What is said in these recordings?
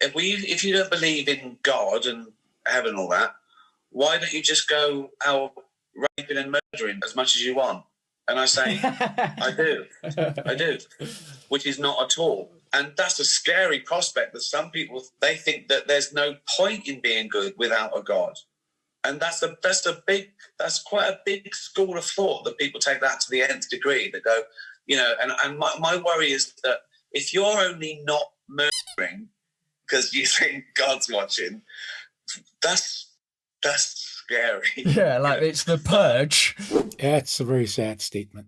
if you don't believe in God and heaven and all that, why don't you just go out raping and murdering as much as you want? And I say, I do, which is not at all. And that's a scary prospect that some people, they think that there's no point in being good without a God. And that's quite a big school of thought that people take that to the nth degree. That go, and my worry is that if you're only not murdering because you think God's watching, that's scary. Yeah, like it's the purge. That's a very sad statement.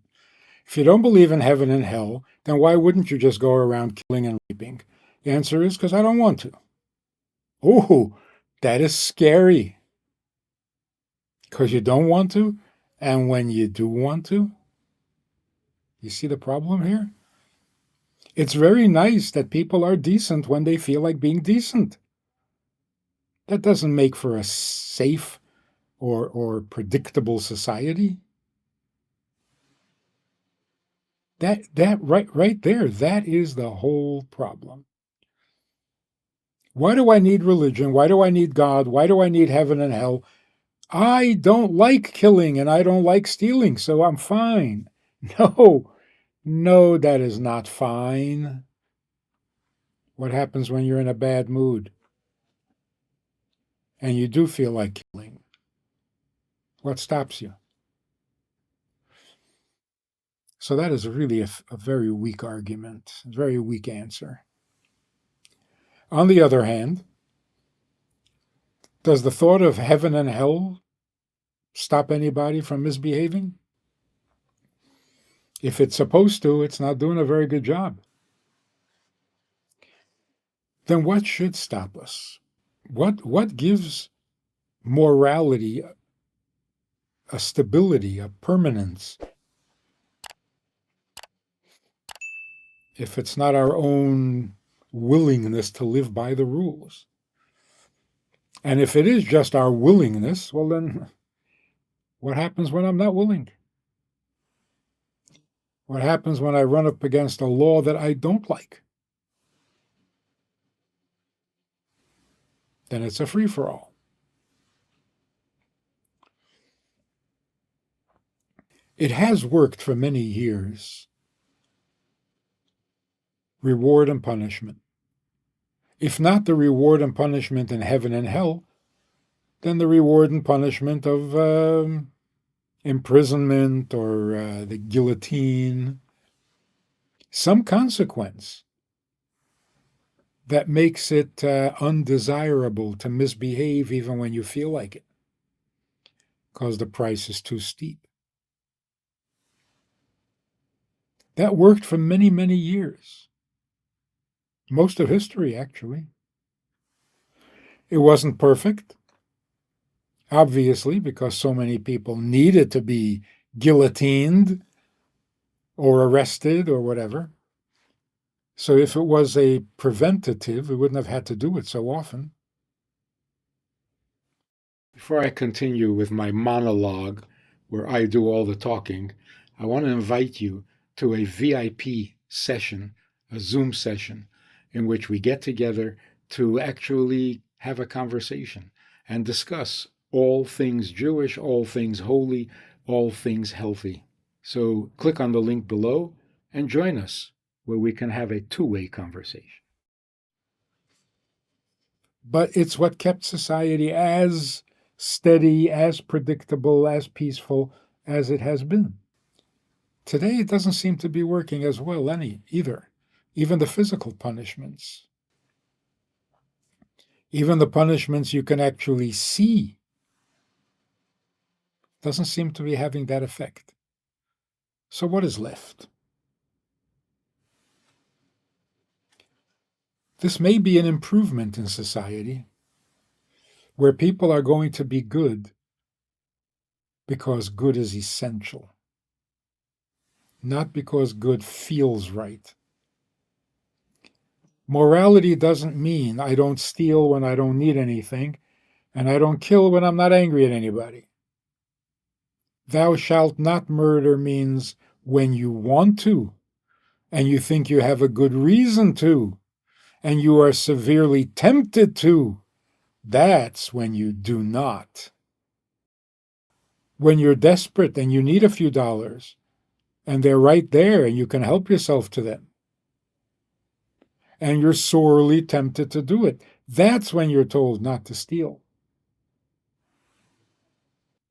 If you don't believe in heaven and hell, then why wouldn't you just go around killing and raping? The answer is because I don't want to. Oh, that is scary. Because you don't want to, and when you do want to, you see the problem here? It's very nice that people are decent when they feel like being decent. That doesn't make for a safe or predictable society. That right there, that is the whole problem. Why do I need religion? Why do I need God? Why do I need heaven and hell? I don't like killing and I don't like stealing, so I'm fine. No, that is not fine. What happens when you're in a bad mood and you do feel like killing? What stops you? So that is really a very weak argument, a very weak answer. On the other hand, does the thought of heaven and hell stop anybody from misbehaving? If it's supposed to, it's not doing a very good job. Then what should stop us? What gives morality a stability, a permanence, if it's not our own willingness to live by the rules? And if it is just our willingness, well then, what happens when I'm not willing? What happens when I run up against a law that I don't like? Then it's a free-for-all. It has worked for many years. Reward and punishment. If not the reward and punishment in heaven and hell, then the reward and punishment of imprisonment or the guillotine. Some consequence that makes it undesirable to misbehave even when you feel like it, because the price is too steep. That worked for many, many years. Most of history, actually. It wasn't perfect, obviously, because so many people needed to be guillotined or arrested or whatever. So if it was a preventative, we wouldn't have had to do it so often. Before I continue with my monologue, where I do all the talking, I want to invite you to a VIP session, a Zoom session, in which we get together to actually have a conversation and discuss all things Jewish, all things holy, all things healthy. So click on the link below and join us, where we can have a two-way conversation. But it's what kept society as steady, as predictable, as peaceful as it has been. Today, it doesn't seem to be working as well either. Even the physical punishments. Even the punishments you can actually see doesn't seem to be having that effect. So what is left? This may be an improvement in society, where people are going to be good because good is essential, not because good feels right. Morality doesn't mean I don't steal when I don't need anything, and I don't kill when I'm not angry at anybody. Thou shalt not murder means when you want to, and you think you have a good reason to, and you are severely tempted to, that's when you do not. When you're desperate and you need a few dollars, and they're right there and you can help yourself to them, and you're sorely tempted to do it, that's when you're told not to steal.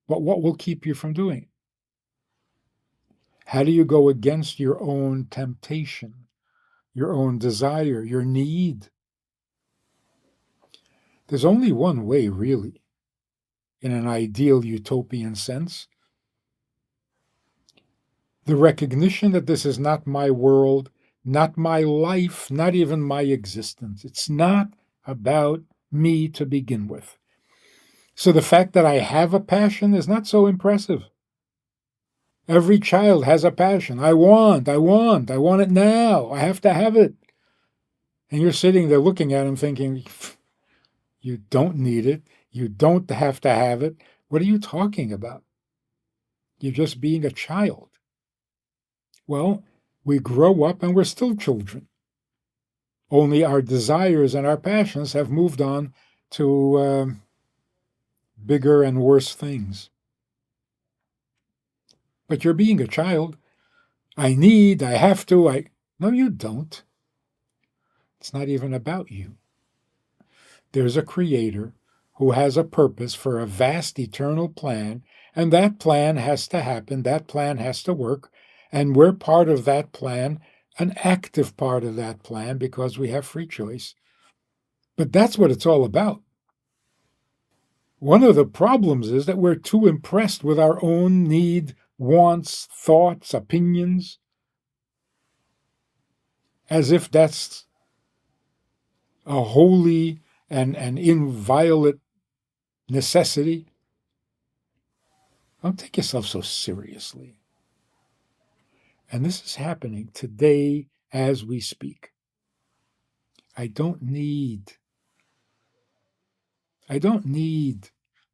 But what will keep you from doing it? How do you go against your own temptation, your own desire, your need? There's only one way, really, in an ideal utopian sense. The recognition that this is not my world, not my life, not even my existence. It's not about me to begin with. So the fact that I have a passion is not so impressive. Every child has a passion. I want it now. I have to have it. And you're sitting there looking at him thinking, you don't need it. You don't have to have it. What are you talking about? You're just being a child. Well, we grow up and we're still children. Only our desires and our passions have moved on to bigger and worse things. But you're being a child. I have to, No, you don't. It's not even about you. There's a creator who has a purpose for a vast eternal plan, and that plan has to happen, that plan has to work, and we're part of that plan, an active part of that plan, because we have free choice. But that's what it's all about. One of the problems is that we're too impressed with our own need, wants, thoughts, opinions, as if that's a holy and inviolate necessity. Don't take yourself so seriously. And this is happening today as we speak. I don't need.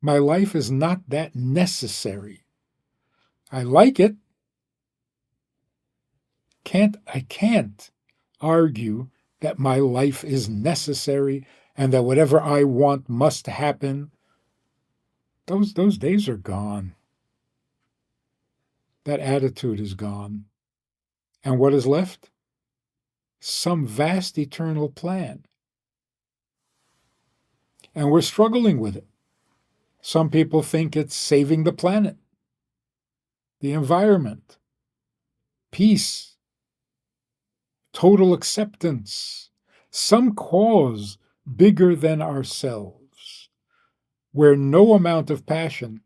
My life is not that necessary. I like it. I can't argue that my life is necessary and that whatever I want must happen. Those days are gone. That attitude is gone. And what is left? Some vast eternal plan. And we're struggling with it. Some people think it's saving the planet, the environment, peace, total acceptance, some cause bigger than ourselves, where no amount of passion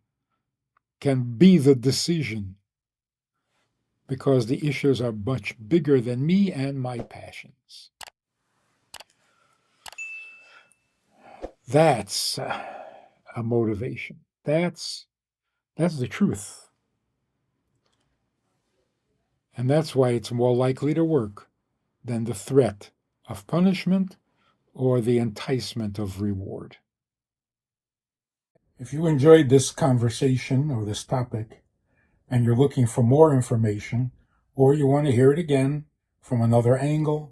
can be the decision, because the issues are much bigger than me and my passions. That's a motivation. That's the truth. And that's why it's more likely to work than the threat of punishment or the enticement of reward. If you enjoyed this conversation or this topic, and you're looking for more information, or you want to hear it again from another angle,